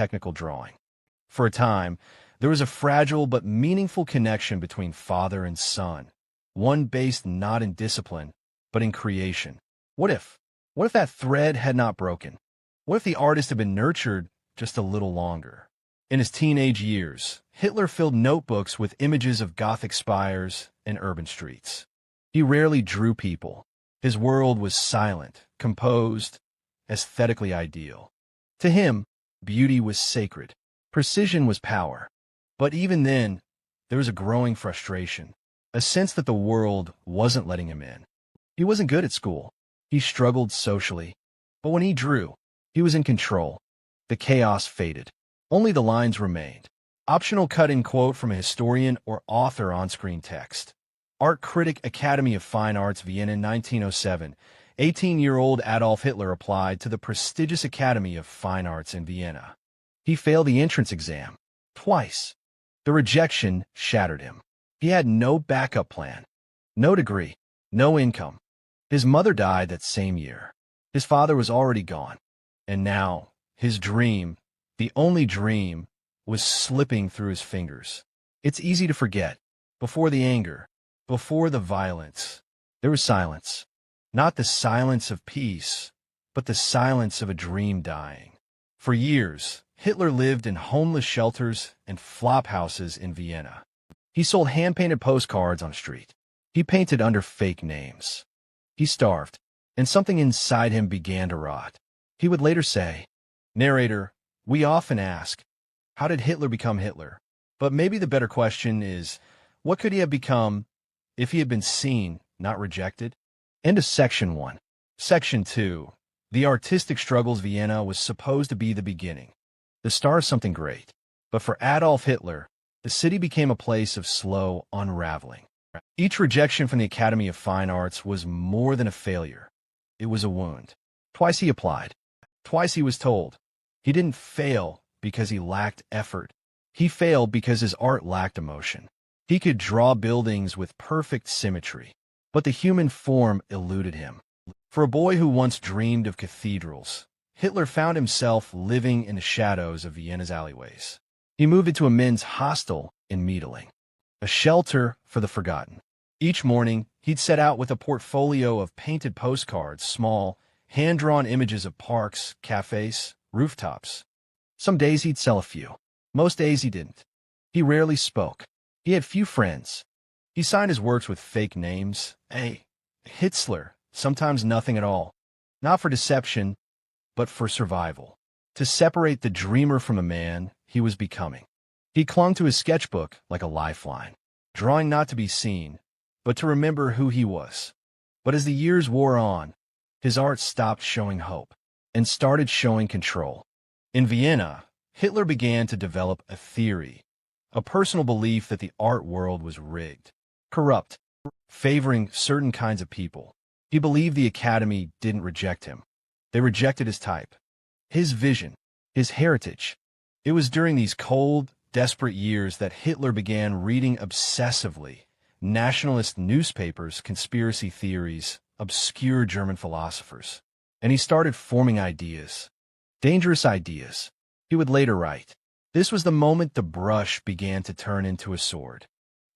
technical drawing. For a time, there was a fragile but meaningful connection between father and son, one based not in discipline, but in creation. What if? What if that thread had not broken? What if the artist had been nurtured just a little longer? In his teenage years, Hitler filled notebooks with images of Gothic spires and urban streets. He rarely drew people. His world was silent, composed, aesthetically ideal. To him, beauty was sacred. Precision was power. But even then, there was a growing frustration, a sense that the world wasn't letting him in. He wasn't good at school. He struggled socially. But when he drew, he was in control. The chaos faded. Only the lines remained. Optional cut-in quote from a historian or author on-screen text. Art critic, Academy of Fine Arts, Vienna, 1907. 18-year-old Adolf Hitler applied to the prestigious Academy of Fine Arts in Vienna. He failed the entrance exam twice. The rejection shattered him. He had no backup plan, no degree, no income. His mother died that same year. His father was already gone. And now, his dream, the only dream, was slipping through his fingers. It's easy to forget. Before the anger, before the violence, there was silence. Not the silence of peace, but the silence of a dream dying. For years, Hitler lived in homeless shelters and flop houses in Vienna. He sold hand-painted postcards on the street. He painted under fake names. He starved, and something inside him began to rot. He would later say, "Narrator, we often ask, how did Hitler become Hitler? But maybe the better question is, what could he have become if he had been seen, not rejected?" End of Section 1. Section 2. The artistic struggles. Vienna was supposed to be the beginning, the start of something great. But for Adolf Hitler, the city became a place of slow unraveling. Each rejection from the Academy of Fine Arts was more than a failure. It was a wound. Twice he applied. Twice he was told. He didn't fail because he lacked effort. He failed because his art lacked emotion. He could draw buildings with perfect symmetry, but the human form eluded him. For a boy who once dreamed of cathedrals, Hitler found himself living in the shadows of Vienna's alleyways. He moved into a men's hostel in Miedling, a shelter for the forgotten. Each morning, he'd set out with a portfolio of painted postcards, small, hand-drawn images of parks, cafes, rooftops. Some days he'd sell a few. Most days he didn't. He rarely spoke. He had few friends. He signed his works with fake names. Hitzler, sometimes nothing at all. Not for deception, but for survival. To separate the dreamer from the man he was becoming. He clung to his sketchbook like a lifeline, drawing not to be seen, but to remember who he was. But as the years wore on, his art stopped showing hope and started showing control. In Vienna, Hitler began to develop a theory, a personal belief that the art world was rigged, corrupt, favoring certain kinds of people. He believed the Academy didn't reject him. They rejected his type, his vision, his heritage. It was during these cold, desperate years that Hitler began reading obsessively nationalist newspapers, conspiracy theories, obscure German philosophers. And he started forming ideas, dangerous ideas. He would later write, "This was the moment the brush began to turn into a sword."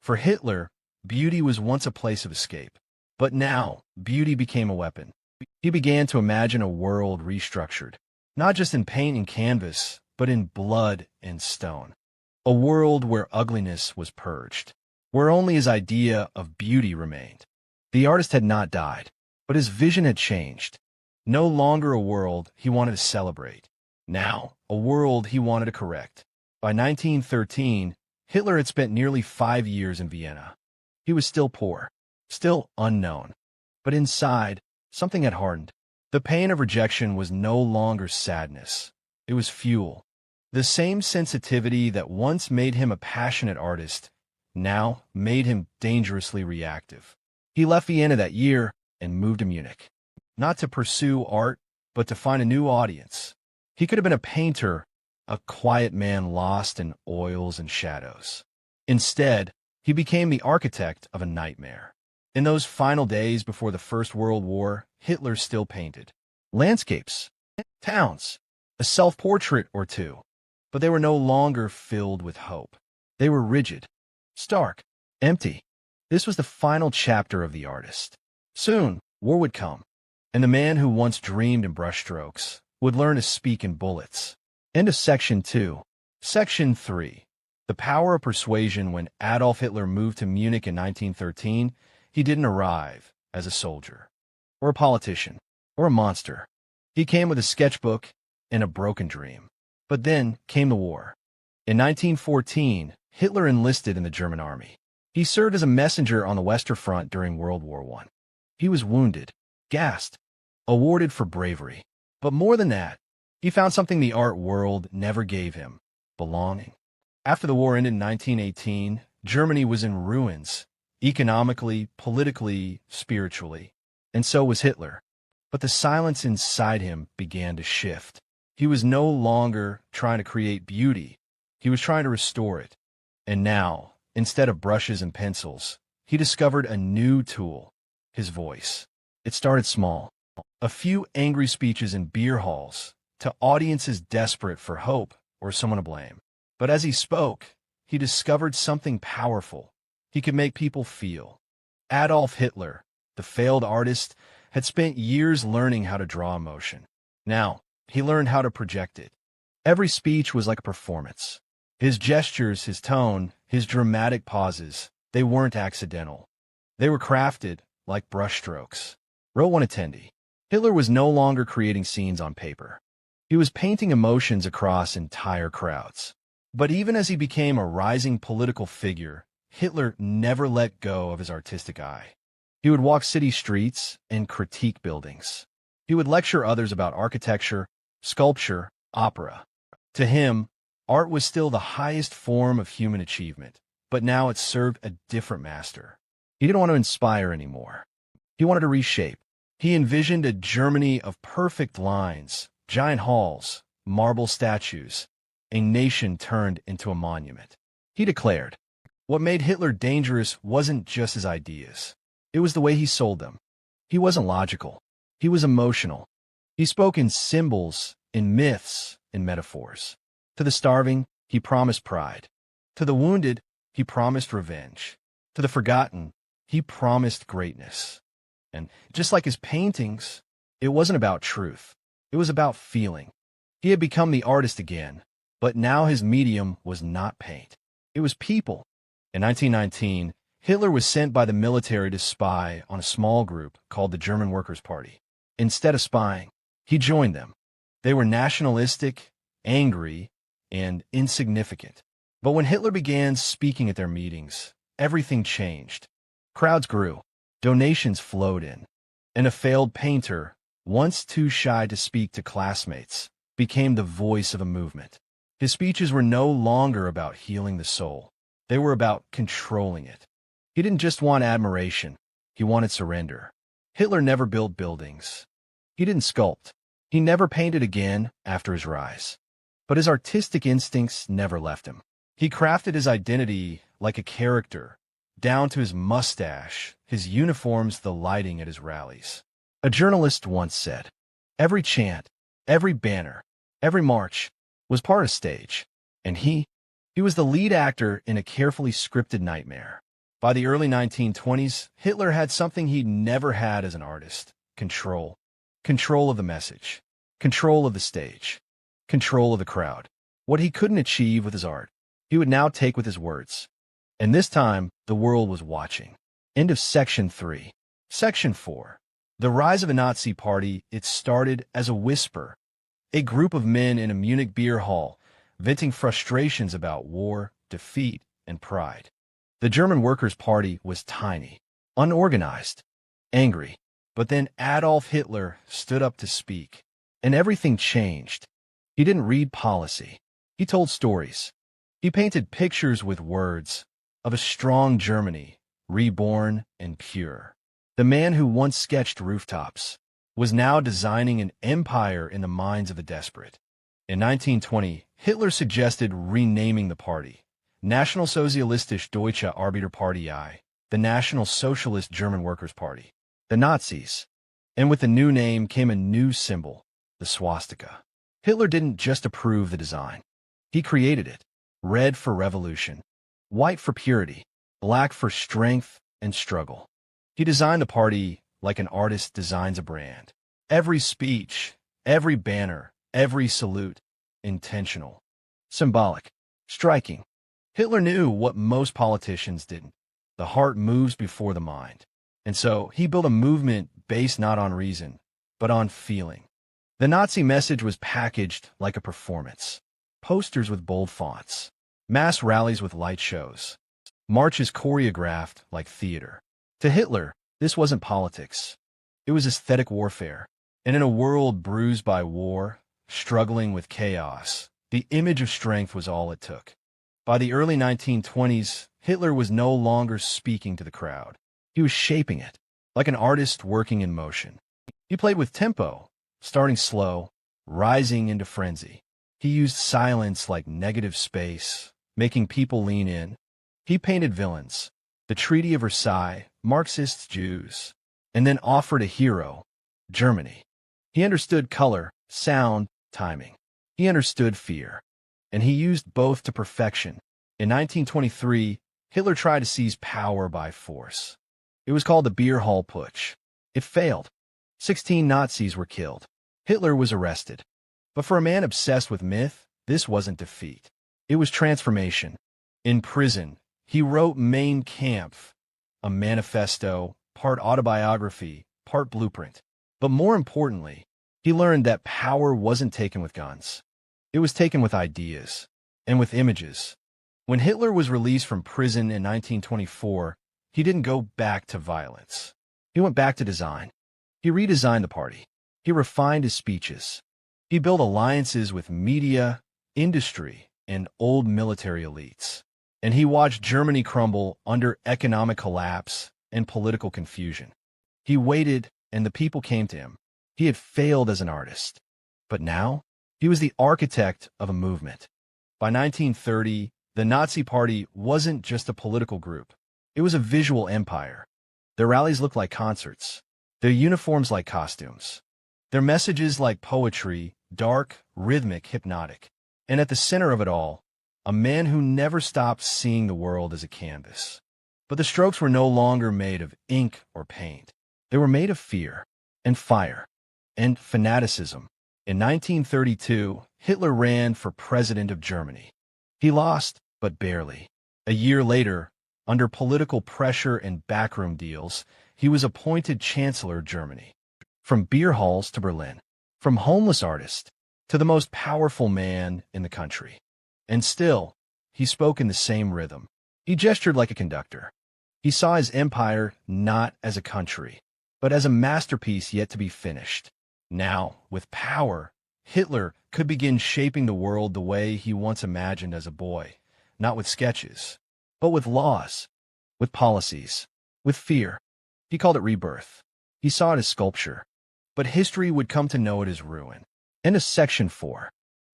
For Hitler, beauty was once a place of escape. But now, beauty became a weapon. He began to imagine a world restructured, not just in paint and canvas, but in blood and stone. A world where ugliness was purged, where only his idea of beauty remained. The artist had not died, but his vision had changed. No longer a world he wanted to celebrate. Now, a world he wanted to correct. By 1913, Hitler had spent nearly 5 years in Vienna. He was still poor, still unknown. But inside, something had hardened. The pain of rejection was no longer sadness. It was fuel. The same sensitivity that once made him a passionate artist now made him dangerously reactive. He left Vienna that year and moved to Munich, not to pursue art, but to find a new audience. He could have been a painter, a quiet man lost in oils and shadows. Instead, he became the architect of a nightmare. In those final days before the First World War, Hitler still painted landscapes, towns, a self-portrait or two. but they were no longer filled with hope. They were rigid, stark, empty. This was the final chapter of the artist. Soon, war would come, and the man who once dreamed in brushstrokes would learn to speak in bullets. End of Section 2. Section 3. The power of persuasion. When Adolf Hitler moved to Munich in 1913, he didn't arrive as a soldier, or a politician, or a monster. He came with a sketchbook and a broken dream. But then came the war. In 1914, Hitler enlisted in the German army. He served as a messenger on the Western Front during World War I. He was wounded, gassed, awarded for bravery. But more than that, he found something the art world never gave him: belonging. After the war ended in 1918, Germany was in ruins, economically, politically, spiritually. And so was Hitler. But the silence inside him began to shift. He was no longer trying to create beauty. He was trying to restore it. And now, instead of brushes and pencils, he discovered a new tool: his voice. It started small. A few angry speeches in beer halls to audiences desperate for hope or someone to blame. But as he spoke, he discovered something powerful. He could make people feel. Adolf Hitler, the failed artist, had spent years learning how to draw emotion. Now, he learned how to project it. Every speech was like a performance. His gestures, his tone, his dramatic pauses, they weren't accidental. They were crafted like brushstrokes. Wrote one attendee. Hitler was no longer creating scenes on paper. He was painting emotions across entire crowds. But even as he became a rising political figure, Hitler never let go of his artistic eye. He would walk city streets and critique buildings. He would lecture others about architecture, sculpture, opera. To him, art was still the highest form of human achievement, but now it served a different master. He didn't want to inspire anymore. He wanted to reshape. He envisioned a Germany of perfect lines, giant halls, marble statues, a nation turned into a monument. He declared, what made Hitler dangerous wasn't just his ideas. It was the way he sold them. He wasn't logical. He was emotional. He spoke in symbols, in myths, in metaphors. To the starving, he promised pride. To the wounded, he promised revenge. To the forgotten, he promised greatness. And just like his paintings, it wasn't about truth. It was about feeling. He had become the artist again, but now his medium was not paint. It was people. In 1919, Hitler was sent by the military to spy on a small group called the German Workers' Party. Instead of spying, he joined them. They were nationalistic, angry, and insignificant. But when Hitler began speaking at their meetings, everything changed. Crowds grew. Donations flowed in. And a failed painter, once too shy to speak to classmates, became the voice of a movement. His speeches were no longer about healing the soul. They were about controlling it. He didn't just want admiration. He wanted surrender. Hitler never built buildings. He didn't sculpt. He never painted again after his rise. But his artistic instincts never left him. He crafted his identity like a character, down to his mustache, his uniforms, the lighting at his rallies. A journalist once said, every chant, every banner, every march was part of stage, and he was the lead actor in a carefully scripted nightmare. By the early 1920s, Hitler had something he'd never had as an artist: control. Control of the message. Control of the stage. Control of the crowd. What he couldn't achieve with his art, he would now take with his words. And this time, the world was watching. End of Section 3. Section 4. The rise of the Nazi Party. It started as a whisper. A group of men in a Munich beer hall, venting frustrations about war, defeat, and pride. The German Workers' Party was tiny, unorganized, angry. But then Adolf Hitler stood up to speak, and everything changed. He didn't read policy. He told stories. He painted pictures with words of a strong Germany, reborn and pure. The man who once sketched rooftops was now designing an empire in the minds of the desperate. In 1920, Hitler suggested renaming the party Nationalsozialistische Deutsche Arbeiterpartei, the National Socialist German Workers' Party, the Nazis. And with the new name came a new symbol, the swastika. Hitler didn't just approve the design. He created it. Red for revolution, white for purity, black for strength and struggle. He designed the party like an artist designs a brand. Every speech, every banner, every salute, intentional, symbolic, striking. Hitler knew what most politicians didn't. The heart moves before the mind. And so he built a movement based not on reason, but on feeling. The Nazi message was packaged like a performance. Posters with bold fonts, mass rallies with light shows, marches choreographed like theater. To Hitler, this wasn't politics. It was aesthetic warfare. And in a world bruised by war, struggling with chaos, the image of strength was all it took. By the early 1920s, Hitler was no longer speaking to the crowd. He was shaping it, like an artist working in motion. He played with tempo, starting slow, rising into frenzy. He used silence like negative space, making people lean in. He painted villains, the Treaty of Versailles, Marxists, Jews, and then offered a hero, Germany. He understood color, sound, timing. He understood fear, and he used both to perfection. In 1923, Hitler tried to seize power by force. It was called the Beer Hall Putsch. It failed. 16 Nazis were killed. Hitler was arrested. But for a man obsessed with myth, this wasn't defeat. It was transformation. In prison, he wrote Mein Kampf, a manifesto, part autobiography, part blueprint. But more importantly, he learned that power wasn't taken with guns. It was taken with ideas and with images. When Hitler was released from prison in 1924, he didn't go back to violence. He went back to design. He redesigned the party. He refined his speeches. He built alliances with media, industry, and old military elites. And he watched Germany crumble under economic collapse and political confusion. He waited, and the people came to him. He had failed as an artist. But now, he was the architect of a movement. By 1930, the Nazi Party wasn't just a political group. It was a visual empire. Their rallies looked like concerts. Their uniforms like costumes. Their messages like poetry, dark, rhythmic, hypnotic. And at the center of it all, a man who never stopped seeing the world as a canvas. But the strokes were no longer made of ink or paint. They were made of fear and fire and fanaticism. In 1932, Hitler ran for president of Germany. He lost, but barely. A year later, under political pressure and backroom deals, he was appointed Chancellor of Germany. From beer halls to Berlin, from homeless artist to the most powerful man in the country. And still, he spoke in the same rhythm. He gestured like a conductor. He saw his empire not as a country, but as a masterpiece yet to be finished. Now, with power, Hitler could begin shaping the world the way he once imagined as a boy, not with sketches, but with laws, with policies, with fear. He called it rebirth. He saw it as sculpture, but history would come to know it as ruin. Into Section 4.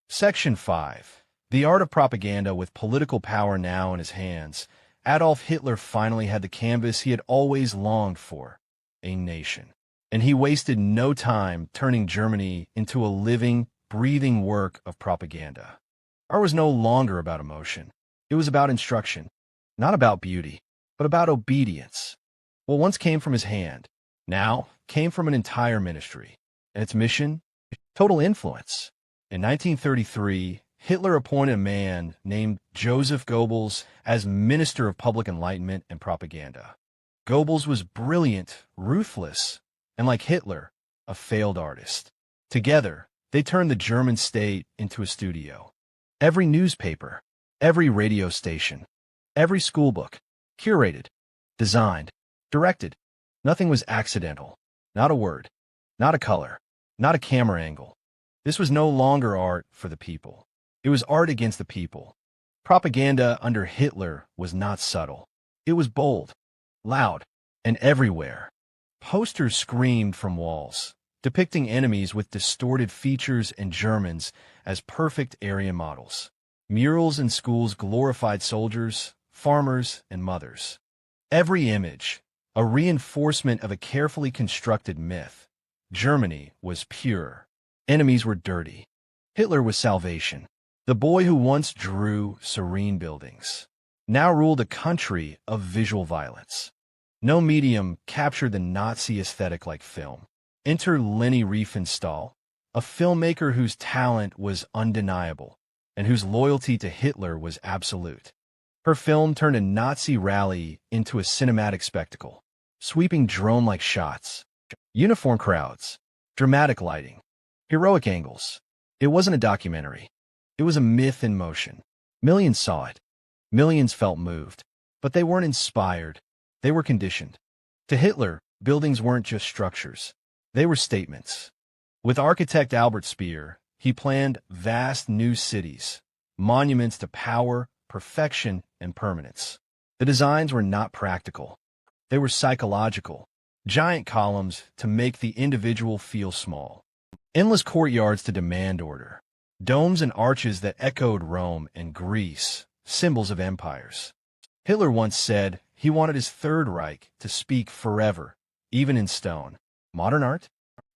Section 5. The art of propaganda. With political power now in his hands, Adolf Hitler finally had the canvas he had always longed for, a nation. And he wasted no time turning Germany into a living, breathing work of propaganda. Art was no longer about emotion. It was about instruction, not about beauty, but about obedience. What once came from his hand, now came from an entire ministry. And its mission? Total influence. In 1933, Hitler appointed a man named Joseph Goebbels as Minister of Public Enlightenment and Propaganda. Goebbels was brilliant, ruthless, and like Hitler, a failed artist. Together, they turned the German state into a studio. Every newspaper, every radio station, every schoolbook, curated, designed, directed. Nothing was accidental. Not a word, not a color, not a camera angle. This was no longer art for the people. It was art against the people. Propaganda under Hitler was not subtle. It was bold, loud, and everywhere. Posters screamed from walls, depicting enemies with distorted features and Germans as perfect Aryan models. Murals in schools glorified soldiers, farmers, and mothers. Every image, a reinforcement of a carefully constructed myth. Germany was pure. Enemies were dirty. Hitler was salvation. The boy who once drew serene buildings now ruled a country of visual violence. No medium captured the Nazi aesthetic like film. Enter Leni Riefenstahl, a filmmaker whose talent was undeniable and whose loyalty to Hitler was absolute. Her film turned a Nazi rally into a cinematic spectacle, sweeping drone-like shots, uniform crowds, dramatic lighting, heroic angles. It wasn't a documentary. It was a myth in motion. Millions saw it. Millions felt moved. But they weren't inspired. They were conditioned. To Hitler, buildings weren't just structures. They were statements. With architect Albert Speer, he planned vast new cities, monuments to power, perfection, and permanence. The designs were not practical. They were psychological. Giant columns to make the individual feel small. Endless courtyards to demand order. Domes and arches that echoed Rome and Greece, symbols of empires. Hitler once said he wanted his Third Reich to speak forever, even in stone. Modern art?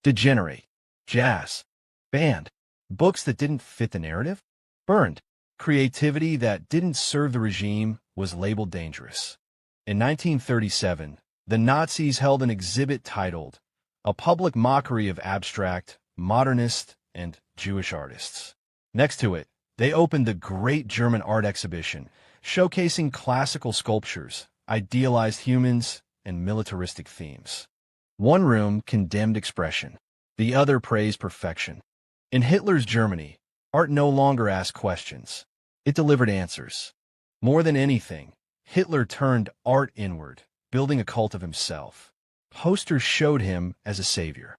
Degenerate. Jazz. Banned. Books that didn't fit the narrative? Burned. Creativity that didn't serve the regime was labeled dangerous. In 1937, the Nazis held an exhibit titled A Public Mockery of Abstract, Modernist, and Jewish Artists. Next to it, they opened the Great German Art Exhibition, showcasing classical sculptures, idealized humans, and militaristic themes. One room condemned expression. The other praised perfection. In Hitler's Germany, art no longer asked questions. It delivered answers. More than anything, Hitler turned art inward, building a cult of himself. Posters showed him as a savior.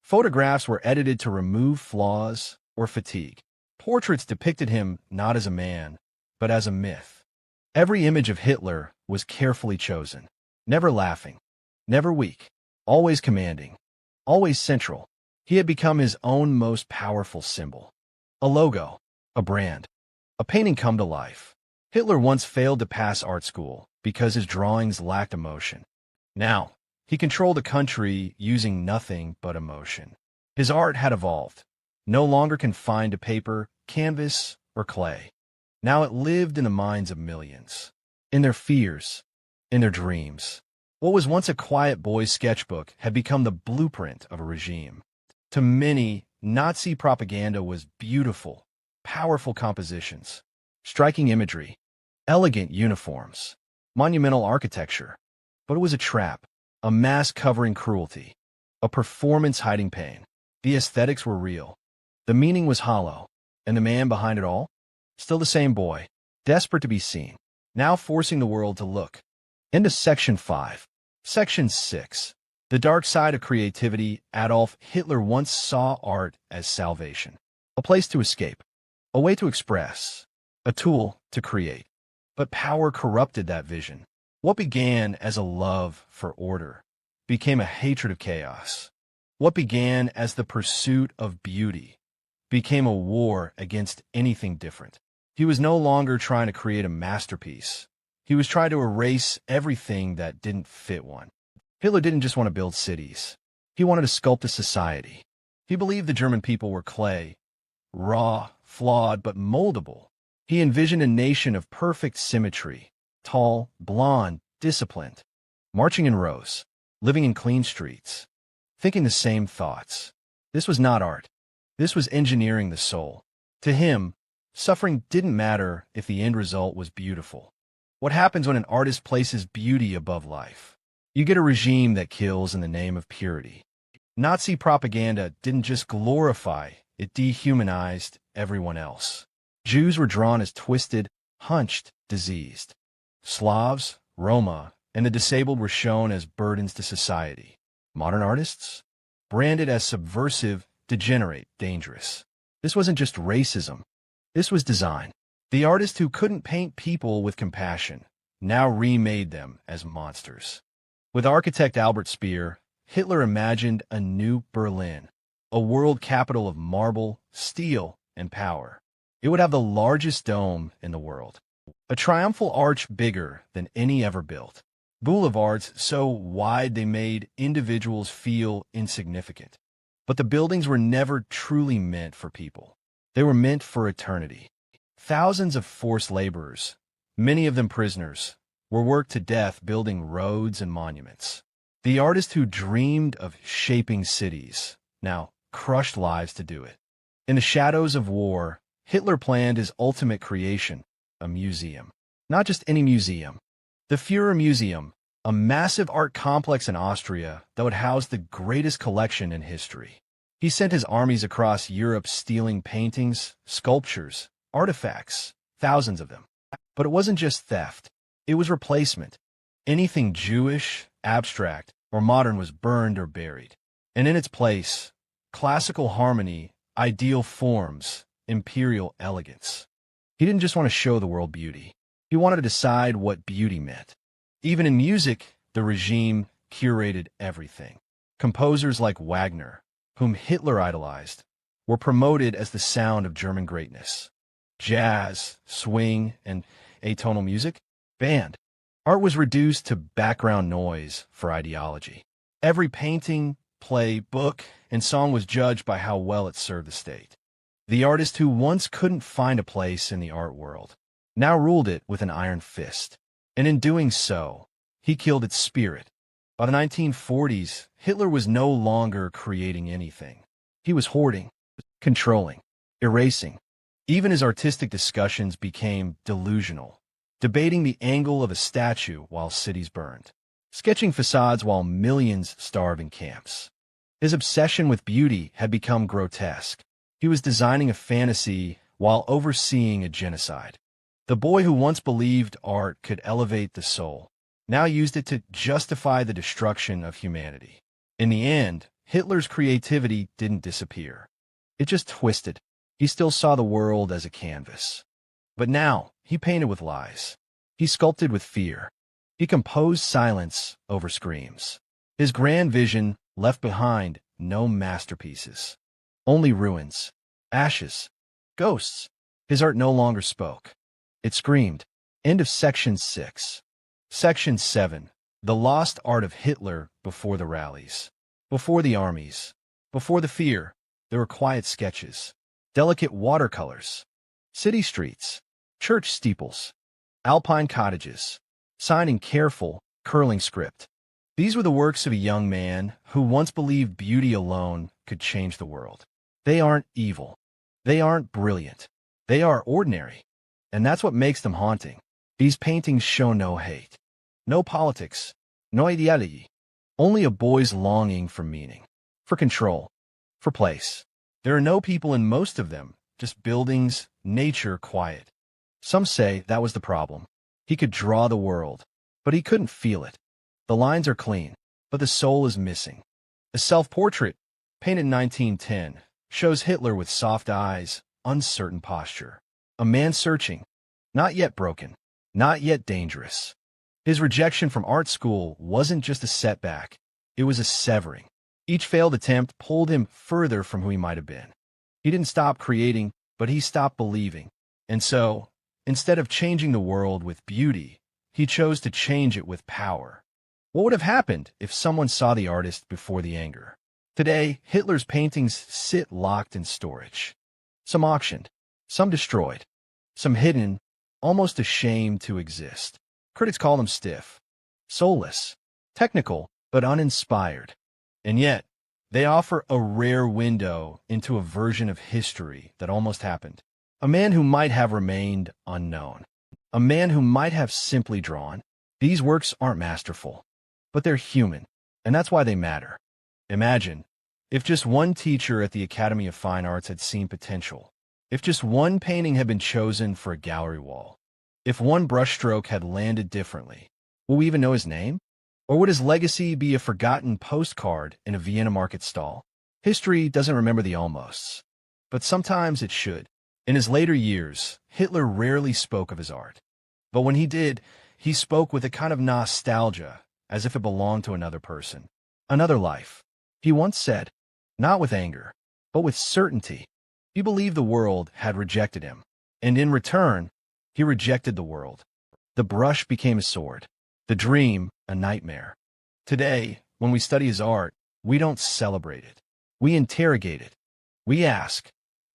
Photographs were edited to remove flaws or fatigue. Portraits depicted him not as a man, but as a myth. Every image of Hitler was carefully chosen. Never laughing, never weak, always commanding, always central. He had become his own most powerful symbol. A logo, a brand, a painting come to life. Hitler once failed to pass art school because his drawings lacked emotion. Now, he controlled a country using nothing but emotion. His art had evolved, no longer confined to paper, canvas, or clay. Now it lived in the minds of millions, in their fears, in their dreams. What was once a quiet boy's sketchbook had become the blueprint of a regime. To many, Nazi propaganda was beautiful, powerful compositions, striking imagery, elegant uniforms, monumental architecture. But it was a trap, a mask covering cruelty, a performance hiding pain. The aesthetics were real. The meaning was hollow. And the man behind it all? Still the same boy, desperate to be seen, now forcing the world to look. Into Section 5. Section 6. The dark side of creativity. Adolf Hitler once saw art as salvation. A place to escape. A way to express. A tool to create. But power corrupted that vision. What began as a love for order became a hatred of chaos. What began as the pursuit of beauty became a war against anything different. He was no longer trying to create a masterpiece. He was trying to erase everything that didn't fit one. Hitler didn't just want to build cities. He wanted to sculpt a society. He believed the German people were clay, raw, flawed, but moldable. He envisioned a nation of perfect symmetry, tall, blonde, disciplined, marching in rows, living in clean streets, thinking the same thoughts. This was not art. This was engineering the soul. To him, suffering didn't matter if the end result was beautiful. What happens when an artist places beauty above life? You get a regime that kills in the name of purity. Nazi propaganda didn't just glorify, it dehumanized everyone else. Jews were drawn as twisted, hunched, diseased. Slavs, Roma, and the disabled were shown as burdens to society. Modern artists? Branded as subversive, degenerate, dangerous. This wasn't just racism. This was design. The artist who couldn't paint people with compassion now remade them as monsters. With architect Albert Speer, Hitler imagined a new Berlin, a world capital of marble, steel, and power. It would have the largest dome in the world, a triumphal arch bigger than any ever built, boulevards so wide they made individuals feel insignificant. But the buildings were never truly meant for people. They were meant for eternity. Thousands of forced laborers, many of them prisoners, were worked to death building roads and monuments. The artist who dreamed of shaping cities now crushed lives to do it. In the shadows of war, Hitler planned his ultimate creation, a museum. Not just any museum. The Führer Museum, a massive art complex in Austria that would house the greatest collection in history. He sent his armies across Europe stealing paintings, sculptures, artifacts, thousands of them. But it wasn't just theft. It was replacement. Anything Jewish, abstract, or modern was burned or buried. And in its place, classical harmony, ideal forms, imperial elegance. He didn't just want to show the world beauty. He wanted to decide what beauty meant. Even in music, the regime curated everything. Composers like Wagner, whom Hitler idolized, were promoted as the sound of German greatness. Jazz, swing, and atonal music, banned. Art was reduced to background noise for ideology. Every painting, play, book, and song was judged by how well it served the state. The artist who once couldn't find a place in the art world now ruled it with an iron fist. And in doing so, he killed its spirit. By the 1940s, Hitler was no longer creating anything. He was hoarding, controlling, erasing. Even his artistic discussions became delusional, debating the angle of a statue while cities burned, sketching facades while millions starved in camps. His obsession with beauty had become grotesque. He was designing a fantasy while overseeing a genocide. The boy who once believed art could elevate the soul now used it to justify the destruction of humanity. In the end, Hitler's creativity didn't disappear. It just twisted. He still saw the world as a canvas. But now, he painted with lies. He sculpted with fear. He composed silence over screams. His grand vision left behind no masterpieces. Only ruins, ashes, ghosts. His art no longer spoke. It screamed. End of Section 6. Section 7. The lost art of Hitler before the rallies. Before the armies. Before the fear, there were quiet sketches. Delicate watercolors. City streets. Church steeples. Alpine cottages. Signed in careful, curling script. These were the works of a young man who once believed beauty alone could change the world. They aren't evil. They aren't brilliant. They are ordinary. And that's what makes them haunting. These paintings show no hate, no politics, no ideology, only a boy's longing for meaning, for control, for place. There are no people in most of them, just buildings, nature, quiet. Some say that was the problem. He could draw the world, but he couldn't feel it. The lines are clean, but the soul is missing. A self-portrait, painted in 1910, shows Hitler with soft eyes, uncertain posture. A man searching, not yet broken, not yet dangerous. His rejection from art school wasn't just a setback, it was a severing. Each failed attempt pulled him further from who he might have been. He didn't stop creating, but he stopped believing. And so, instead of changing the world with beauty, he chose to change it with power. What would have happened if someone saw the artist before the anger? Today, Hitler's paintings sit locked in storage. Some auctioned, some destroyed, some hidden, almost ashamed to exist. Critics call them stiff, soulless, technical, but uninspired. And yet, they offer a rare window into a version of history that almost happened. A man who might have remained unknown. A man who might have simply drawn. These works aren't masterful, but they're human, and that's why they matter. Imagine if just one teacher at the Academy of Fine Arts had seen potential. If just one painting had been chosen for a gallery wall, if one brushstroke had landed differently, will we even know his name? Or would his legacy be a forgotten postcard in a Vienna market stall? History doesn't remember the almosts, but sometimes it should. In his later years, Hitler rarely spoke of his art. But when he did, he spoke with a kind of nostalgia, as if it belonged to another person, another life. He once said, not with anger, but with certainty. He believed the world had rejected him, and in return, he rejected the world. The brush became a sword, the dream a nightmare. Today, when we study his art, we don't celebrate it. We interrogate it. We ask,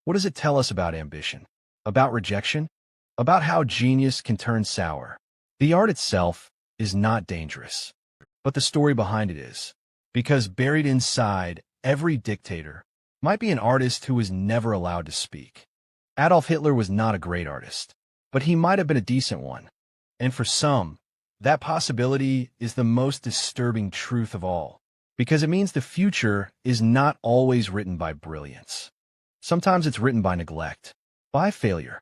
what does it tell us about ambition? About rejection? about how genius can turn sour. The art itself is not dangerous, but the story behind it is. Because buried inside every dictator might be an artist who was never allowed to speak. Adolf Hitler was not a great artist, but he might have been a decent one. And for some, that possibility is the most disturbing truth of all, because it means the future is not always written by brilliance. Sometimes it's written by neglect, by failure,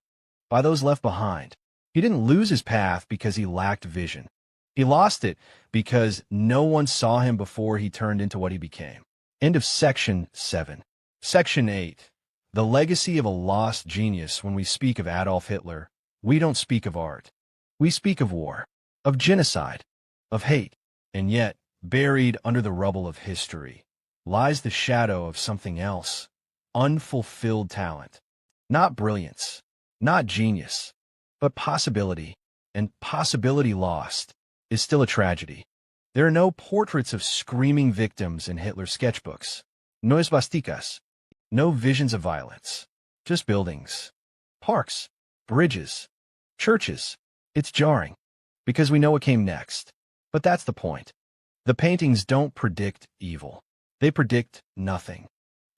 by those left behind. He didn't lose his path because he lacked vision. He lost it because no one saw him before he turned into what he became. End of Section 7. Section 8. The legacy of a lost genius. When we speak of Adolf Hitler, we don't speak of art. We speak of war, of genocide, of hate. And yet, buried under the rubble of history, lies the shadow of something else. Unfulfilled talent. Not brilliance, not genius, but possibility. And possibility lost is still a tragedy. There are no portraits of screaming victims in Hitler's sketchbooks. No swastikas. No visions of violence. Just buildings, parks, bridges, churches. It's jarring, because we know what came next. But that's the point. The paintings don't predict evil. They predict nothing.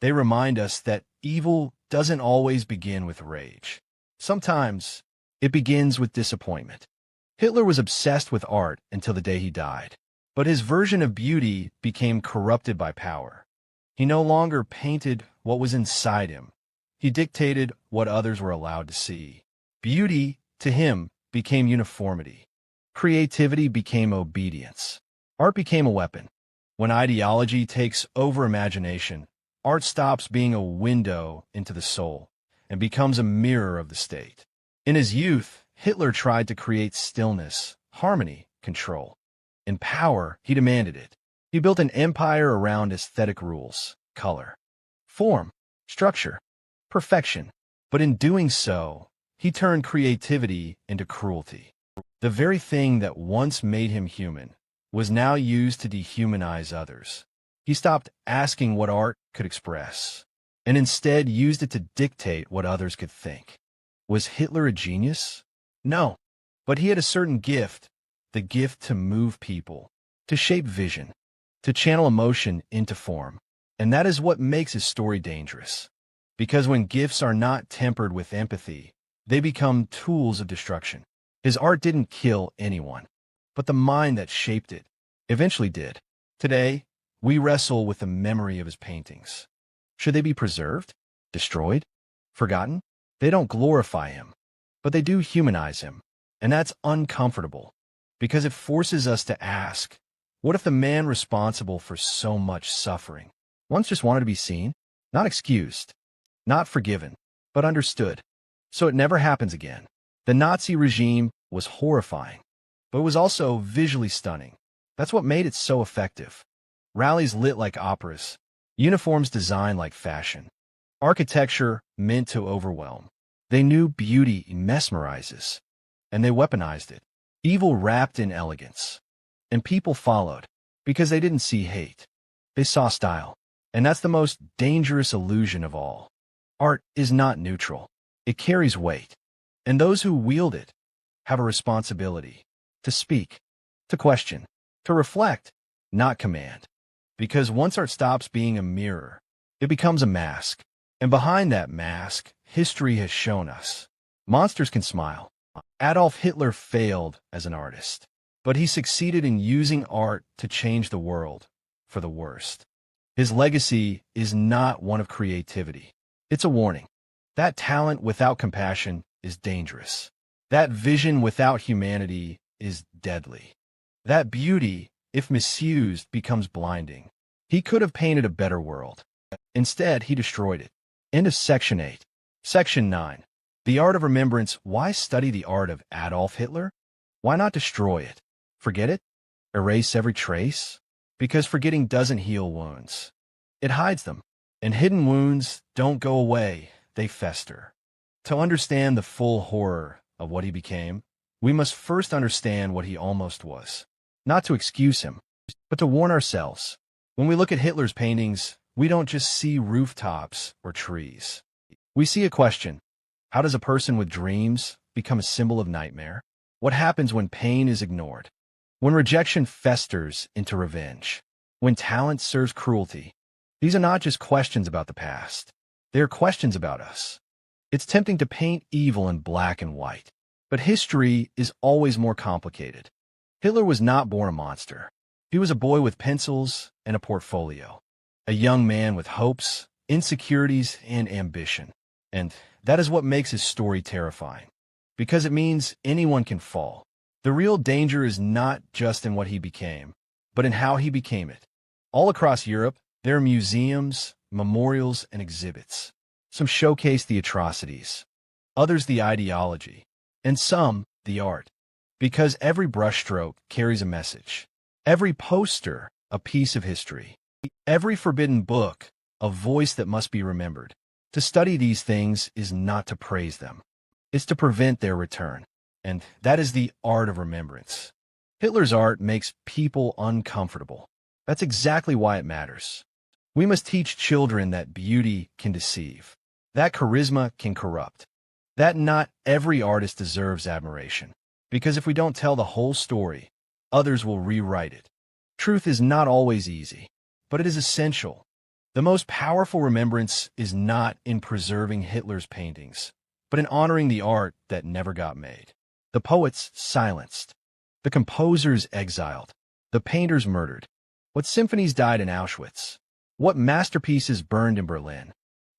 They remind us that evil doesn't always begin with rage. Sometimes it begins with disappointment. Hitler was obsessed with art until the day he died. But his version of beauty became corrupted by power. He no longer painted what was inside him. He dictated what others were allowed to see. Beauty, to him, became uniformity. Creativity became obedience. Art became a weapon. When ideology takes over imagination, art stops being a window into the soul and becomes a mirror of the state. In his youth, Hitler tried to create stillness, harmony, control. In power, he demanded it. He built an empire around aesthetic rules, color, form, structure, perfection. But in doing so, he turned creativity into cruelty. The very thing that once made him human was now used to dehumanize others. He stopped asking what art could express, and instead used it to dictate what others could think. Was Hitler a genius? No, but he had a certain gift, the gift to move people, to shape vision, to channel emotion into form. And that is what makes his story dangerous. Because when gifts are not tempered with empathy, they become tools of destruction. His art didn't kill anyone, but the mind that shaped it eventually did. Today, we wrestle with the memory of his paintings. Should they be preserved? Destroyed? Forgotten? They don't glorify him, but they do humanize him. And that's uncomfortable, because it forces us to ask, what if the man responsible for so much suffering once just wanted to be seen, not excused, not forgiven, but understood, so it never happens again? The Nazi regime was horrifying, but it was also visually stunning. That's what made it so effective. Rallies lit like operas, uniforms designed like fashion, architecture meant to overwhelm. They knew beauty mesmerizes, and they weaponized it. Evil wrapped in elegance. And people followed, because they didn't see hate. They saw style. And that's the most dangerous illusion of all. Art is not neutral. It carries weight. And those who wield it have a responsibility to speak, to question, to reflect, not command. Because once art stops being a mirror, it becomes a mask. And behind that mask, history has shown us. Monsters can smile. Adolf Hitler failed as an artist, but he succeeded in using art to change the world for the worst. His legacy is not one of creativity. It's a warning. That talent without compassion is dangerous. That vision without humanity is deadly. That beauty, if misused, becomes blinding. He could have painted a better world. Instead, he destroyed it. End of Section 8. Section 9. The art of remembrance. Why study the art of Adolf Hitler? Why not destroy it? Forget it? Erase every trace? Because forgetting doesn't heal wounds. It hides them. And hidden wounds don't go away, they fester. To understand the full horror of what he became, we must first understand what he almost was. Not to excuse him, but to warn ourselves. When we look at Hitler's paintings, we don't just see rooftops or trees. We see a question. How does a person with dreams, become a symbol of nightmare? What happens when pain is ignored? When rejection festers into revenge? When talent serves cruelty? These are not just questions about the past. They are questions about us. It's tempting to paint evil in black and white, but history is always more complicated. Hitler was not born a monster. He was a boy with pencils and a portfolio, a young man with hopes, insecurities, and ambition. And that is what makes his story terrifying, because it means anyone can fall. The real danger is not just in what he became, but in how he became it. All across Europe, there are museums, memorials, and exhibits. Some showcase the atrocities, others the ideology, and some the art. Because every brushstroke carries a message. Every poster, a piece of history. Every forbidden book, a voice that must be remembered. To study these things is not to praise them. It's to prevent their return. And that is the art of remembrance. Hitler's art makes people uncomfortable. That's exactly why it matters. We must teach children that beauty can deceive, that charisma can corrupt, that not every artist deserves admiration. Because if we don't tell the whole story, others will rewrite it. Truth is not always easy, but it is essential. The most powerful remembrance is not in preserving Hitler's paintings, but in honoring the art that never got made. The poets silenced, the composers exiled, the painters murdered. What symphonies died in Auschwitz? What masterpieces burned in Berlin?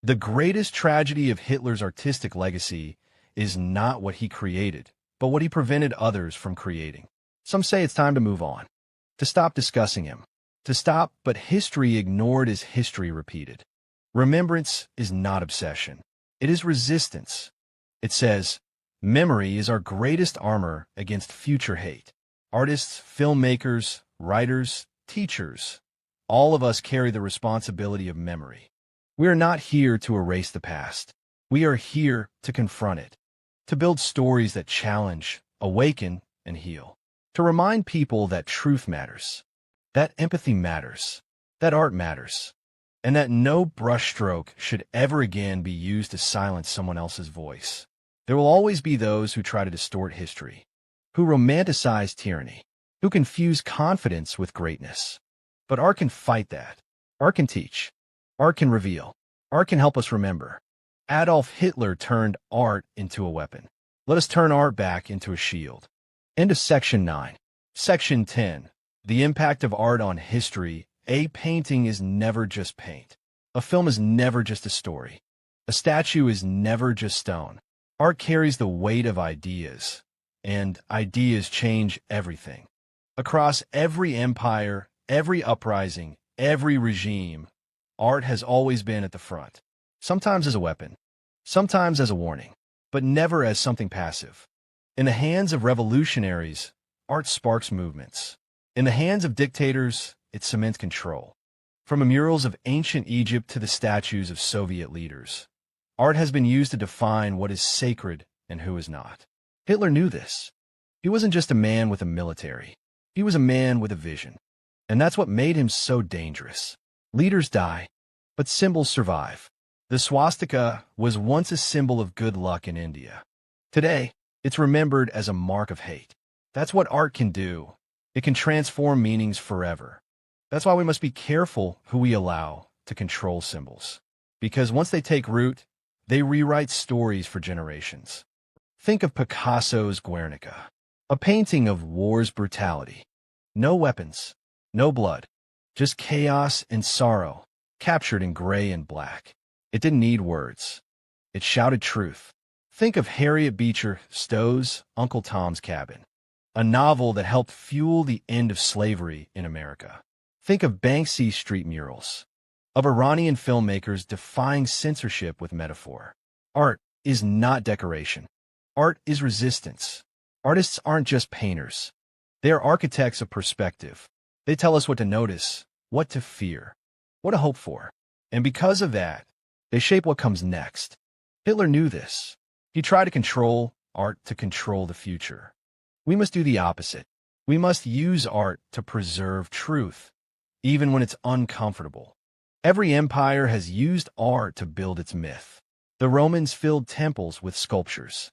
The greatest tragedy of Hitler's artistic legacy is not what he created, but what he prevented others from creating. Some say it's time to move on, to stop discussing him, to stop, but history ignored is history repeated. Remembrance is not obsession. It is resistance. It says, memory is our greatest armor against future hate. Artists, filmmakers, writers, teachers, all of us carry the responsibility of memory. We are not here to erase the past. We are here to confront it, to build stories that challenge, awaken, and heal, to remind people that truth matters, that empathy matters, that art matters, and that no brushstroke should ever again be used to silence someone else's voice. There will always be those who try to distort history, who romanticize tyranny, who confuse confidence with greatness. But art can fight that. Art can teach. Art can reveal. Art can help us remember. Adolf Hitler turned art into a weapon. Let us turn art back into a shield. End of Section 9. Section 10. The impact of art on history. A painting is never just paint. A film is never just a story. A statue is never just stone. Art carries the weight of ideas, and ideas change everything. Across every empire, every uprising, every regime, art has always been at the front. Sometimes as a weapon, sometimes as a warning, but never as something passive. In the hands of revolutionaries, art sparks movements. In the hands of dictators, it cements control. From the murals of ancient Egypt to the statues of Soviet leaders, art has been used to define what is sacred and who is not. Hitler knew this. He wasn't just a man with a military. He was a man with a vision. And that's what made him so dangerous. Leaders die, but symbols survive. The swastika was once a symbol of good luck in India. Today, it's remembered as a mark of hate. That's what art can do. It can transform meanings forever. That's why we must be careful who we allow to control symbols. Because once they take root, they rewrite stories for generations. Think of Picasso's Guernica, a painting of war's brutality. No weapons, no blood, just chaos and sorrow, captured in gray and black. It didn't need words. It shouted truth. Think of Harriet Beecher Stowe's Uncle Tom's Cabin, a novel that helped fuel the end of slavery in America. Think of Banksy's street murals, of Iranian filmmakers defying censorship with metaphor. Art is not decoration. Art is resistance. Artists aren't just painters. They are architects of perspective. They tell us what to notice, what to fear, what to hope for. And because of that, they shape what comes next. Hitler knew this. He tried to control art to control the future. We must do the opposite. We must use art to preserve truth, even when it's uncomfortable. Every empire has used art to build its myth. The Romans filled temples with sculptures.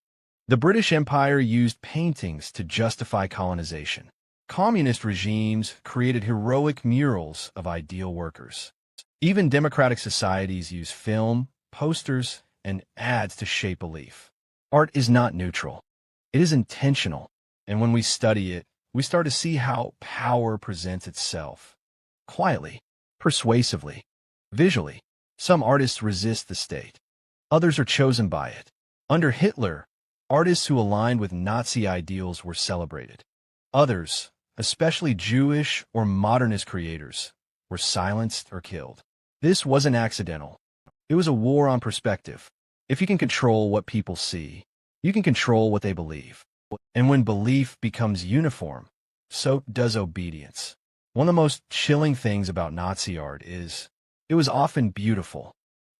The British Empire used paintings to justify colonization. Communist regimes created heroic murals of ideal workers. Even democratic societies use film, posters, and ads to shape belief. Art is not neutral. It is intentional. And when we study it, we start to see how power presents itself. Quietly, persuasively, visually. Some artists resist the state. Others are chosen by it. Under Hitler, artists who aligned with Nazi ideals were celebrated. Others, especially Jewish or modernist creators, were silenced or killed. This wasn't accidental. It was a war on perspective. If you can control what people see, you can control what they believe. And when belief becomes uniform, so does obedience. One of the most chilling things about Nazi art is it was often beautiful.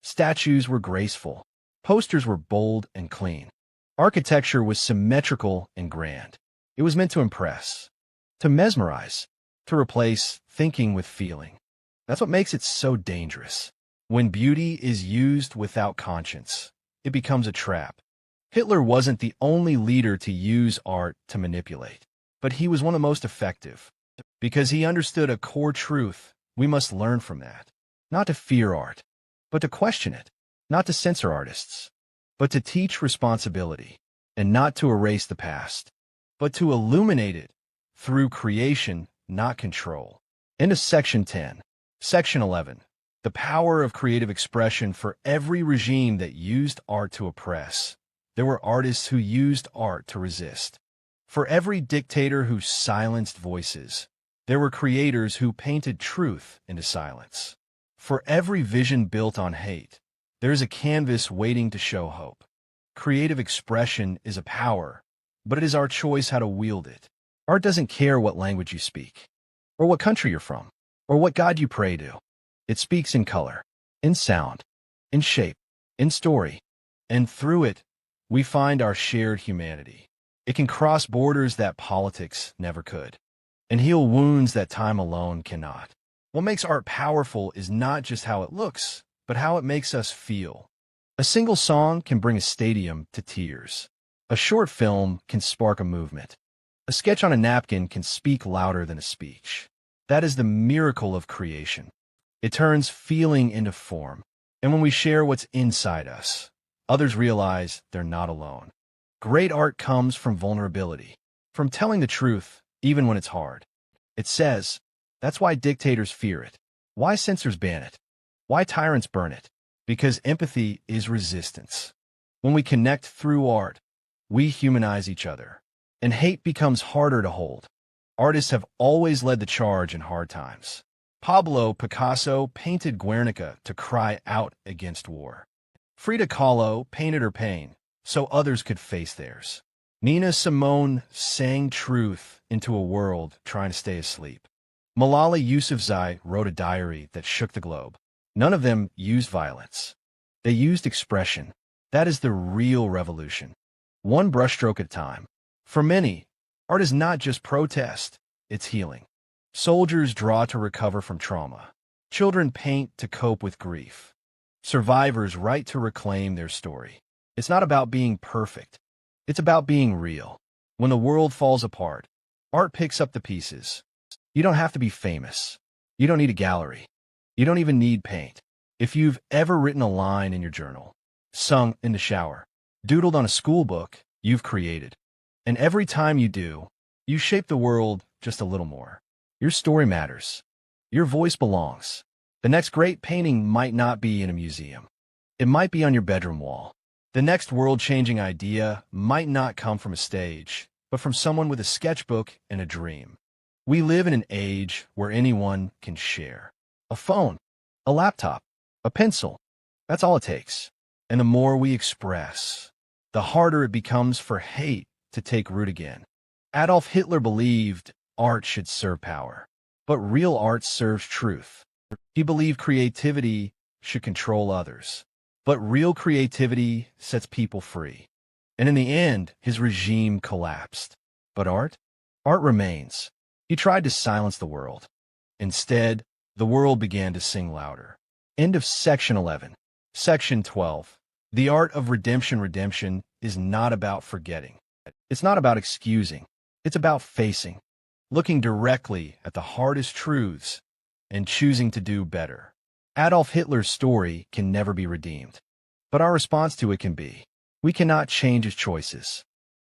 Statues were graceful. Posters were bold and clean. Architecture was symmetrical and grand. It was meant to impress, to mesmerize, to replace thinking with feeling. That's what makes it so dangerous. When beauty is used without conscience, it becomes a trap. Hitler wasn't the only leader to use art to manipulate, but he was one of the most effective. Because he understood a core truth, we must learn from that. Not to fear art, but to question it. Not to censor artists, but to teach responsibility. And not to erase the past, but to illuminate it through creation, not control. Into Section 10. Section 11. The power of creative expression. For every regime that used art to oppress, there were artists who used art to resist. For every dictator who silenced voices, there were creators who painted truth into silence. For every vision built on hate, there is a canvas waiting to show hope. Creative expression is a power, but it is our choice how to wield it. Art doesn't care what language you speak, or what country you're from, or what God you pray to. It speaks in color, in sound, in shape, in story, and through it, we find our shared humanity. It can cross borders that politics never could, and heal wounds that time alone cannot. What makes art powerful is not just how it looks, but how it makes us feel. A single song can bring a stadium to tears. A short film can spark a movement. A sketch on a napkin can speak louder than a speech. That is the miracle of creation. It turns feeling into form. And when we share what's inside us, others realize they're not alone. Great art comes from vulnerability, from telling the truth, even when it's hard. It says, that's why dictators fear it, why censors ban it, why tyrants burn it, because empathy is resistance. When we connect through art, we humanize each other, and hate becomes harder to hold. Artists have always led the charge in hard times. Pablo Picasso painted Guernica to cry out against war. Frida Kahlo painted her pain so others could face theirs. Nina Simone sang truth into a world trying to stay asleep. Malala Yousafzai wrote a diary that shook the globe. None of them used violence. They used expression. That is the real revolution. One brushstroke at a time. For many, art is not just protest, it's healing. Soldiers draw to recover from trauma. Children paint to cope with grief. Survivors write to reclaim their story. It's not about being perfect. It's about being real. When the world falls apart, art picks up the pieces. You don't have to be famous. You don't need a gallery. You don't even need paint. If you've ever written a line in your journal, sung in the shower, doodled on a school book, you've created. And every time you do, you shape the world just a little more. Your story matters. Your voice belongs. The next great painting might not be in a museum. It might be on your bedroom wall. The next world-changing idea might not come from a stage, but from someone with a sketchbook and a dream. We live in an age where anyone can share. A phone, a laptop, a pencil. That's all it takes. And the more we express, the harder it becomes for hate to take root again. Adolf Hitler believed art should serve power, but real art serves truth. He believed creativity should control others, but real creativity sets people free. And in the end, his regime collapsed. But art? Art remains. He tried to silence the world. Instead, the world began to sing louder. End of Section 11. Section 12. The art of redemption. Redemption is not about forgetting. It's not about excusing. It's about facing, looking directly at the hardest truths and choosing to do better. Adolf Hitler's story can never be redeemed, but our response to it can be. We cannot change his choices,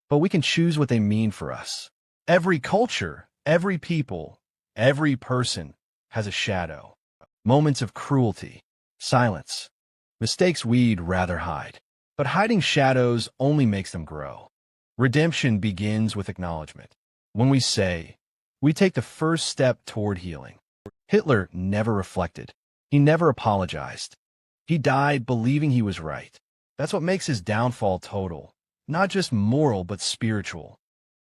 but we can choose what they mean for us. Every culture, every people, every person has a shadow. Moments of cruelty, silence, mistakes we'd rather hide. But hiding shadows only makes them grow. Redemption begins with acknowledgement. When we say, we take the first step toward healing. Hitler never reflected. He never apologized. He died believing he was right. That's what makes his downfall total, not just moral but spiritual.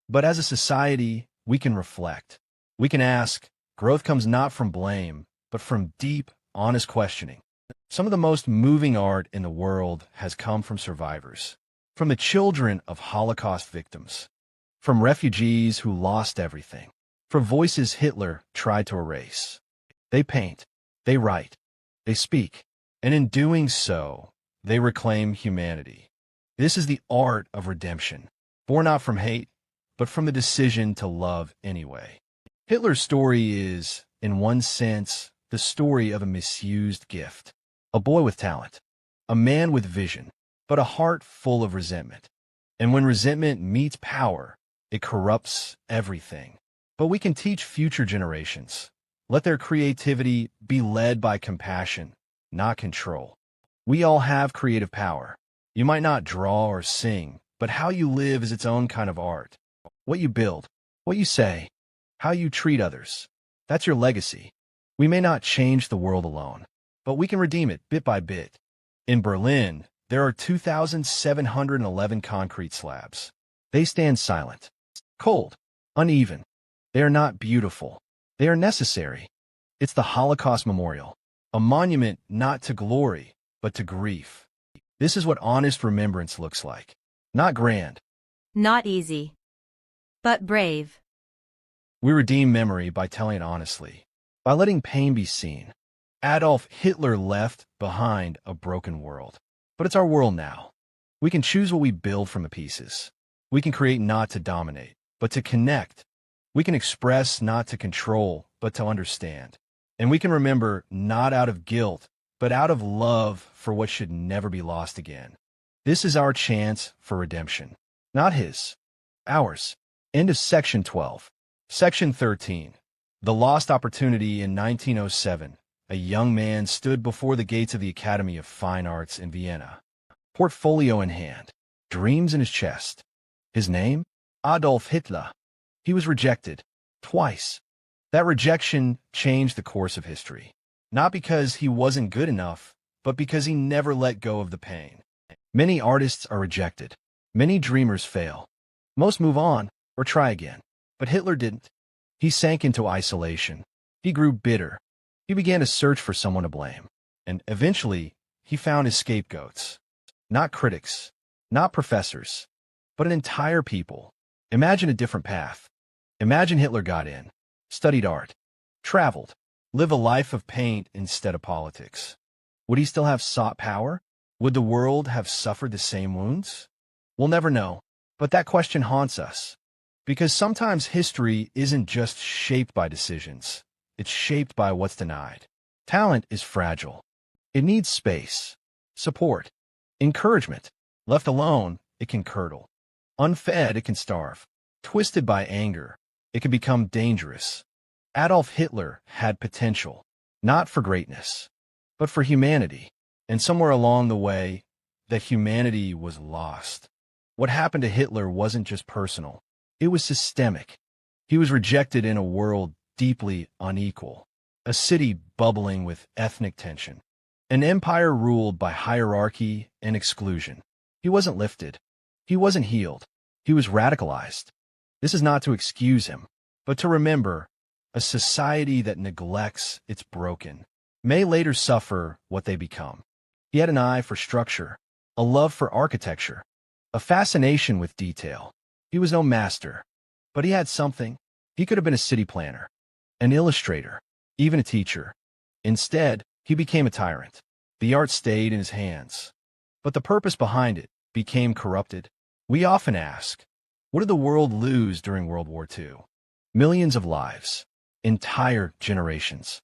But as a society, we can reflect. We can ask, growth comes not from blame, but from deep, honest questioning. Some of the most moving art in the world has come from survivors, from the children of Holocaust victims, from refugees who lost everything, from voices Hitler tried to erase. They paint, they write, they speak, and in doing so, they reclaim humanity. This is the art of redemption, born not from hate, but from the decision to love anyway. Hitler's story is, in one sense, the story of a misused gift. A boy with talent, a man with vision, but a heart full of resentment. And when resentment meets power, it corrupts everything. But we can teach future generations. Let their creativity be led by compassion, not control. We all have creative power. You might not draw or sing, but how you live is its own kind of art. What you build, what you say, how you treat others, that's your legacy. We may not change the world alone, but we can redeem it bit by bit. In Berlin, there are 2,711 concrete slabs. They stand silent, cold, uneven. They are not beautiful. They are necessary. It's the Holocaust Memorial, a monument not to glory, but to grief. This is what honest remembrance looks like. Not grand. Not easy. But brave. We redeem memory by telling it honestly, by letting pain be seen. Adolf Hitler left behind a broken world, but it's our world now. We can choose what we build from the pieces. We can create not to dominate, but to connect. We can express not to control, but to understand. And we can remember not out of guilt, but out of love for what should never be lost again. This is our chance for redemption. Not his. Ours. End of Section 12. Section 13. The lost opportunity in 1907. A young man stood before the gates of the Academy of Fine Arts in Vienna, portfolio in hand, dreams in his chest. His name? Adolf Hitler. He was rejected, twice. That rejection changed the course of history, not because he wasn't good enough, but because he never let go of the pain. Many artists are rejected. Many dreamers fail. Most move on or try again. But Hitler didn't. He sank into isolation. He grew bitter. He began to search for someone to blame, and eventually he found his scapegoats. Not critics, not professors, but an entire people. Imagine a different path. Imagine Hitler got in, studied art, traveled, lived a life of paint instead of politics. Would he still have sought power? Would the world have suffered the same wounds? We'll never know, but that question haunts us. Because sometimes history isn't just shaped by decisions. It's shaped by what's denied. Talent is fragile. It needs space, support, encouragement. Left alone, it can curdle. Unfed, it can starve. Twisted by anger, it can become dangerous. Adolf Hitler had potential, not for greatness, but for humanity. And somewhere along the way, that humanity was lost. What happened to Hitler wasn't just personal. It was systemic. He was rejected in a world deeply unequal, a city bubbling with ethnic tension, an empire ruled by hierarchy and exclusion. He wasn't lifted. He wasn't healed. He was radicalized. This is not to excuse him, but to remember, a society that neglects its broken may later suffer what they become. He had an eye for structure, a love for architecture, a fascination with detail. He was no master, but he had something. He could have been a city planner, an illustrator, even a teacher. Instead, he became a tyrant. The art stayed in his hands, but the purpose behind it became corrupted. We often ask, what did the world lose during World War II? Millions of lives, entire generations,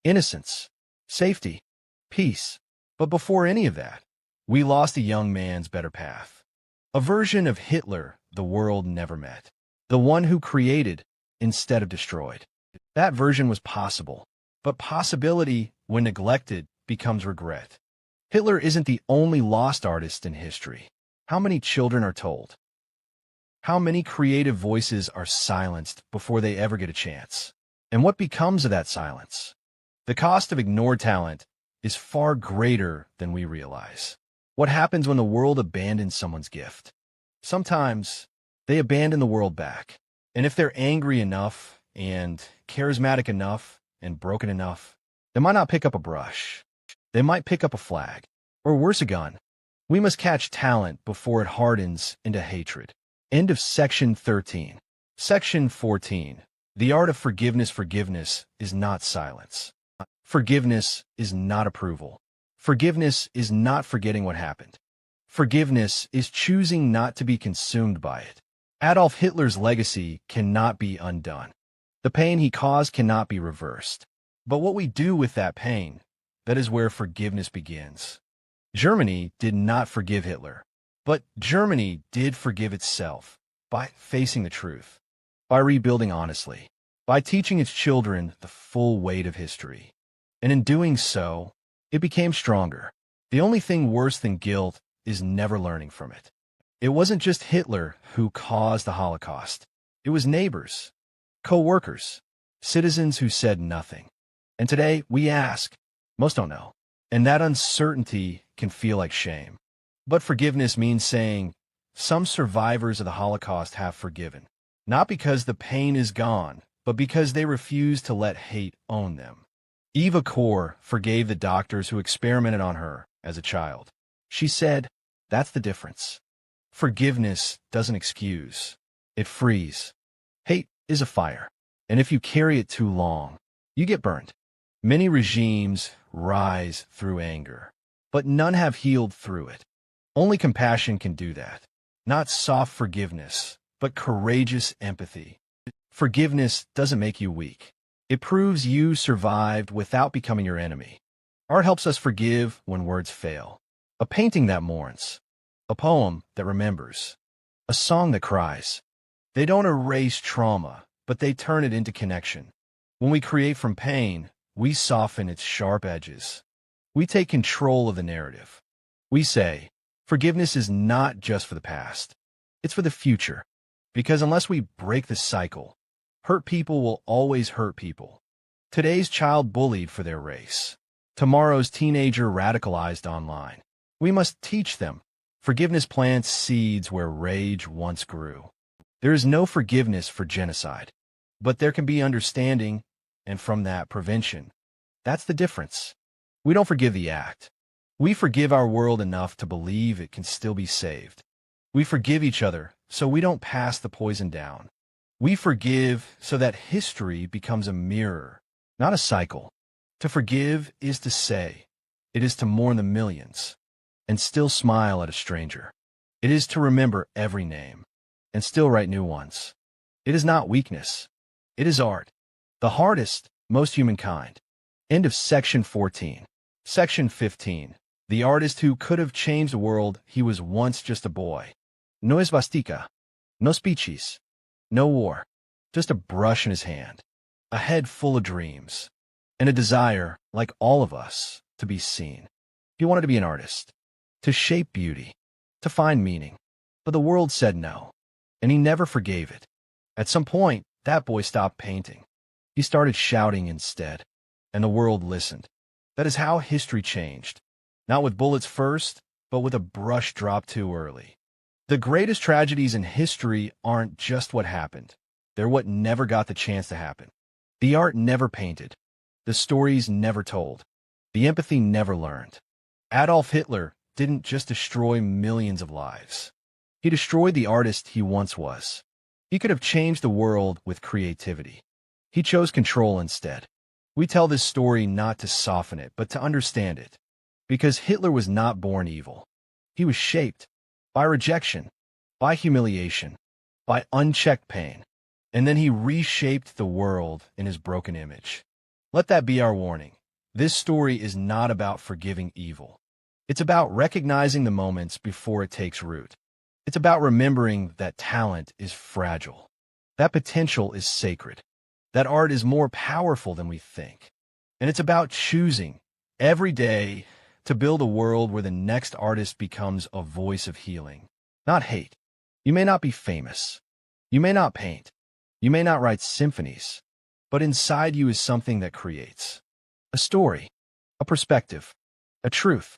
innocence, safety, peace. But before any of that, we lost a young man's better path. A version of Hitler the world never met. The one who created instead of destroyed. That version was possible, but possibility, when neglected, becomes regret. Hitler isn't the only lost artist in history. How many children are told? How many creative voices are silenced before they ever get a chance? And what becomes of that silence? The cost of ignored talent is far greater than we realize. What happens when the world abandons someone's gift? Sometimes they abandon the world back. And if they're angry enough and charismatic enough and broken enough, they might not pick up a brush. They might pick up a flag, or worse, a gun. We must catch talent before it hardens into hatred. End of section 13. Section 14. The art of forgiveness. Forgiveness is not silence. Forgiveness is not approval. Forgiveness is not forgetting what happened. Forgiveness is choosing not to be consumed by it. Adolf Hitler's legacy cannot be undone. The pain he caused cannot be reversed. But what we do with that pain, that is where forgiveness begins. Germany did not forgive Hitler, but Germany did forgive itself by facing the truth, by rebuilding honestly, by teaching its children the full weight of history. And in doing so, it became stronger. The only thing worse than guilt is never learning from it. It wasn't just Hitler who caused the Holocaust. It was neighbors, co-workers, citizens who said nothing. And today we ask, most don't know. And that uncertainty can feel like shame. But forgiveness means saying, some survivors of the Holocaust have forgiven. Not because the pain is gone, but because they refuse to let hate own them. Eva Kor forgave the doctors who experimented on her as a child. She said, that's the difference. Forgiveness doesn't excuse. It frees. Hate is a fire, and if you carry it too long, you get burned. Many regimes rise through anger, but none have healed through it. Only compassion can do that. Not soft forgiveness, but courageous empathy. Forgiveness doesn't make you weak. It proves you survived without becoming your enemy. Art helps us forgive when words fail. A painting that mourns. A poem that remembers. A song that cries. They don't erase trauma, but they turn it into connection. When we create from pain, we soften its sharp edges. We take control of the narrative. We say, forgiveness is not just for the past. It's for the future. Because unless we break the cycle, hurt people will always hurt people. Today's child bullied for their race. Tomorrow's teenager radicalized online. We must teach them. Forgiveness plants seeds where rage once grew. There is no forgiveness for genocide, but there can be understanding, and from that, prevention. That's the difference. We don't forgive the act. We forgive our world enough to believe it can still be saved. We forgive each other so we don't pass the poison down. We forgive so that history becomes a mirror, not a cycle. To forgive is to say, it is to mourn the millions, and still smile at a stranger. It is to remember every name, and still write new ones. It is not weakness. It is art. The hardest, most humankind. End of section 14. Section 15. The artist who could have changed the world. He was once just a boy. No esvastika. No speeches. No war. Just a brush in his hand. A head full of dreams. And a desire, like all of us, to be seen. He wanted to be an artist. To shape beauty. To find meaning. But the world said no. And he never forgave it. At some point, that boy stopped painting. He started shouting instead. And the world listened. That is how history changed. Not with bullets first, but with a brush dropped too early. The greatest tragedies in history aren't just what happened. They're what never got the chance to happen. The art never painted. The stories never told. The empathy never learned. Adolf Hitler didn't just destroy millions of lives. He destroyed the artist he once was. He could have changed the world with creativity. He chose control instead. We tell this story not to soften it, but to understand it. Because Hitler was not born evil. He was shaped by rejection, by humiliation, by unchecked pain. And then he reshaped the world in his broken image. Let that be our warning. This story is not about forgiving evil. It's about recognizing the moments before it takes root. It's about remembering that talent is fragile, that potential is sacred, that art is more powerful than we think. And it's about choosing every day to build a world where the next artist becomes a voice of healing, not hate. You may not be famous. You may not paint. You may not write symphonies. But inside you is something that creates a story, a perspective, a truth.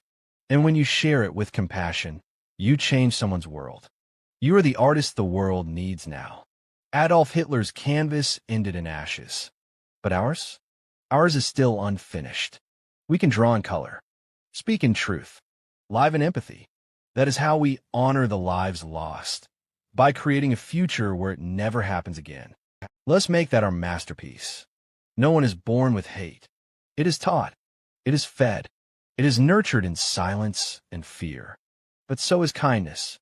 And when you share it with compassion, you change someone's world. You are the artist the world needs now. Adolf Hitler's canvas ended in ashes. But ours? Ours is still unfinished. We can draw in color, speak in truth, live in empathy. That is how we honor the lives lost, by creating a future where it never happens again. Let's make that our masterpiece. No one is born with hate. It is taught. It is fed. It is nurtured in silence and fear. But so is kindness.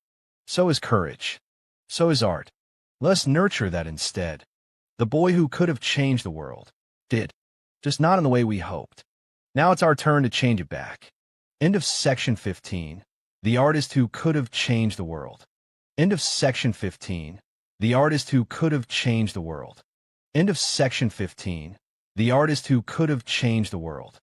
So is courage. So is art. Let's nurture that instead. The boy who could have changed the world did, just not in the way we hoped. Now it's our turn to change it back. End of section 15. The artist who could have changed the world. End of section 15. The artist who could have changed the world. End of section 15. The artist who could have changed the world.